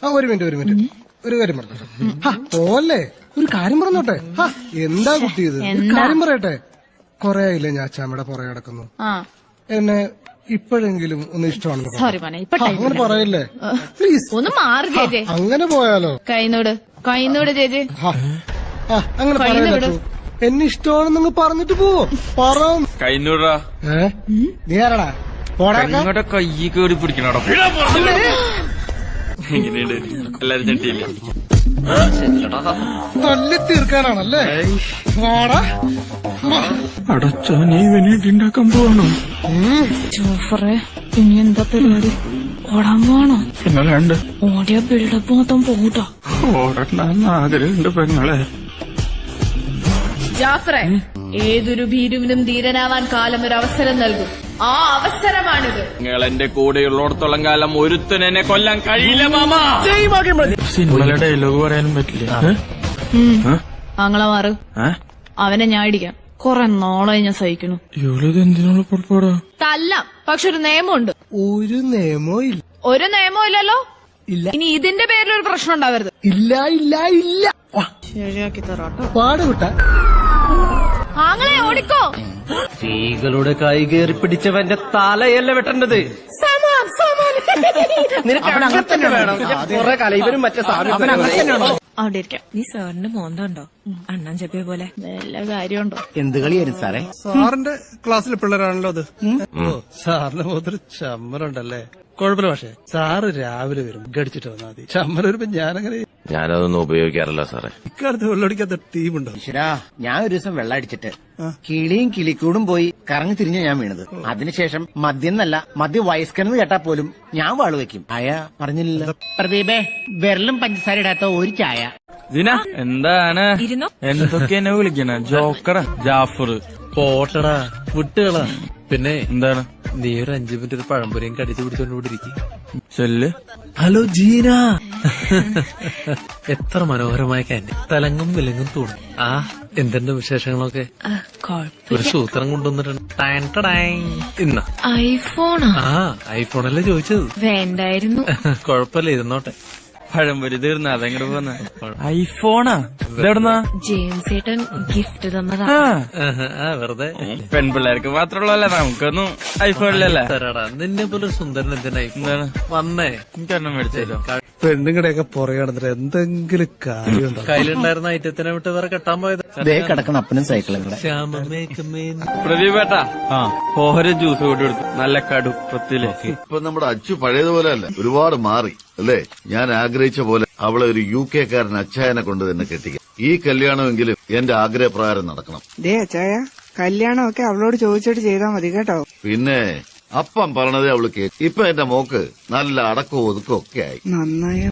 ഒരു മിനിറ്റ് ഒരു കാര്യം പറഞ്ഞു പോലെ ഒരു കാര്യം പറഞ്ഞോട്ടെ. എന്താ കുട്ടി ഇത്? കാര്യം പറയട്ടെ. കൊറേ ആയില്ലേ ഞാൻ അച്ചാമ്മയുടെ പുറകെ കിടക്കുന്നു. എന്നെ ഇപ്പോഴെങ്കിലും ഒന്ന് ഇഷ്ടമാണെന്ന് അങ്ങനെ പറയല്ലേ പ്ലീസ്. ഒന്ന് മാറി ചേച്ചി. അങ്ങനെ പോയാലോ? കൈനോട് ചേച്ചി. അങ്ങനെ പറയല്ലോ. എന്നെ ഇഷ്ടമാണെന്ന് പറഞ്ഞിട്ട് പോവോ? പറ കൈനൂടാ. നീ ആരടാ? നിങ്ങളുടെ കൈ കേറി പിടിക്കണോ? എല്ലാരും ചട്ടിയില്ല. തല്ലി തീർക്കാനാണല്ലേ? അടച്ചോ നീ വേണ്ടിണ്ടാക്കാൻ പോവാണോ? ജോഫറെ ഇനി എന്താ പരിപാടി? ഓടാൻ പോവാണോ? പിന്നല്ലാണ്ട് ഓടിയ ബിൽഡപ്പ് മൊത്തം പോകട്ടോ. ഓടണ്ടെന്ന് ആഗ്രഹമുണ്ട് പെങ്ങളെ. ജാഫറെ, ഏതൊരു ഭീരുവിനും ധീരനാവാൻ കാലം ഒരു അവസരം നൽകും. ആ അവസരമാണിത്. നിങ്ങൾ എന്റെ കൂടെയുള്ളിടത്തോളം കാലം ഒരുത്തൻ എന്നെ കൊല്ലാൻ കഴിയില്ല മാമ. സിനിമയുടെ ഡയലോഗ് പറയാനും പറ്റില്ല. ആങ്ങളെ മാറ്. അവനെ ഞാൻ ഇടിക്കാം. കൊറേ നാളായി ഞാൻ സഹിക്കണു. എന്തിനുള്ള പുറപ്പാടാ? തല്ലാം, പക്ഷെ ഒരു നിയമമുണ്ട്. ഒരു നിയമവും ഇല്ല. ഒരു നിയമവും ഇല്ലല്ലോ? ഇല്ല. ഇനി ഇതിന്റെ പേരിൽ ഒരു പ്രശ്നം ഉണ്ടാവരുത്. ഇല്ല ശരിയാക്കി തരാട്ടോ. പാടുകൂട്ട ആങ്ങളെ ഓടിക്കോ. സ്ത്രീകളുടെ കൈ കയറി പിടിച്ചവന്റെ തലയല്ല വെട്ടേണ്ടത്. അവിടെ ഇരിക്കാം. നീ സാറിന്റെ മോന്തണ്ടോ? അണ്ണൻ ചെപ്പിയ പോലെ നല്ല കാര്യമുണ്ടോ? എന്ത് കളിയായിരുന്നു സാറേ? സാറിന്റെ ക്ലാസ്സിലെ പിള്ളേരാണല്ലോ അത്. സാറിന്റെ മുഖത്തൊരു ചമ്മലുണ്ടല്ലേ? കുഴപ്പമില്ല. പക്ഷേ സാറ് രാവിലെ വരും ഗടിച്ചിട്ട് വന്നാൽ മതി. ചമ്മൽ വരുമ്പോ ഞാനതൊന്നും ഉപയോഗിക്കാറില്ല സാറേ. ഇക്കാലത്ത് വെള്ളടിക്കാത്ത ടീമുണ്ടോ? ഞാൻ ഒരു ദിവസം വെള്ളം അടിച്ചിട്ട് കിളിയും കിളിക്കൂടും പോയി കറങ്ങി തിരിഞ്ഞ ഞാൻ വീണത്. അതിനുശേഷം മദ്യം എന്നല്ല മദ്യ വയസ്കനെന്ന് കേട്ടാ പോലും ഞാൻ വാള് വെക്കും. അയ പറഞ്ഞില്ലല്ലോ. പ്രദീപേ, വിരലും പഞ്ചസാര ഇടാത്ത ഒരു ചായ. എന്താണ് എന്തൊക്കെ എന്നെ വിളിക്കണ? ജോക്കറ, ജാഫർ. പോട്ടടാ, വിട്ടുകളാ. പിന്നെ എന്താണ്? നീ ഒരു 5 മിനിറ്റ് ഒരു പഴംപൊരിയും കടിച്ചു പിടിച്ചോണ്ടിരിക്കും. ചെല്ല്. ഹലോ ജീന, എത്ര മനോഹരമായ കാൻഡി. തലങ്ങും വിലങ്ങും തൂണും. എന്തെന്റെ വിശേഷങ്ങളൊക്കെ? ഒരു സൂത്രം കൊണ്ടുവന്നിട്ടുണ്ട്. ഇന്ന ഐഫോണാ? ഐഫോണല്ലേ ചോദിച്ചത്? വേണ്ടായിരുന്നു. കൊഴപ്പല്ല, ഇരുന്നോട്ടെ. പഴംപൊരി തീർന്ന അതെങ്ങോട്ട് പോന്ന? ഐഫോണാ? ഇതെവിടുന്നാ? ജെയിംസ് ഏട്ടൻ ഗിഫ്റ്റ് തന്നതാ. വെറുതെ പെൺപിള്ളേർക്ക് മാത്രമുള്ളല്ല, നമുക്കൊന്നും ഐഫോണിലല്ലേ. തരാടാ, നിന്നെ പോലെ സുന്ദരൻ എന്തിനാ എന്താണ് വന്നേ? എനിക്കൊരെണ്ണം മേടിച്ചല്ലോ. പെണ്ണുങ്ങളുടെയൊക്കെ പുറകെ നടന്നിട്ട് എന്തെങ്കിലും കാര്യമുണ്ടോ? കയ്യിലുണ്ടായിരുന്ന ഐറ്റത്തിനെ വിട്ട് വേറെ കെട്ടാൻ പോയത്. കിടക്കണം അപ്പനും സൈക്കിളും കൂടെ. പ്രദീപേട്ടാ, ഓരോ ജ്യൂസ് കൂടി കൊടുത്തു. നല്ല കടുപ്പത്തില്. ഇപ്പൊ നമ്മുടെ അച്ചു പഴയതുപോലെ അല്ല, ഒരുപാട് മാറി അല്ലേ? ഞാൻ ആഗ്രഹിച്ച പോലെ അവളെ ഒരു UK കാരൻ അച്ചായനെ കൊണ്ട് തന്നെ കെട്ടിക്കാം. ഈ കല്യാണമെങ്കിലും എന്റെ ആഗ്രഹപ്രകാരം നടക്കണം. അച്ചായ, കല്യാണമൊക്കെ അവളോട് ചോദിച്ചിട്ട് ചെയ്താൽ മതി കേട്ടോ. പിന്നെ അപ്പം പറഞ്ഞതേ അവള് കേട്ടു. ഇപ്പൊ എന്റെ മോക്ക് നല്ല അടക്കവും ഒതുക്കവും ഒക്കെ ആയി. നന്നായി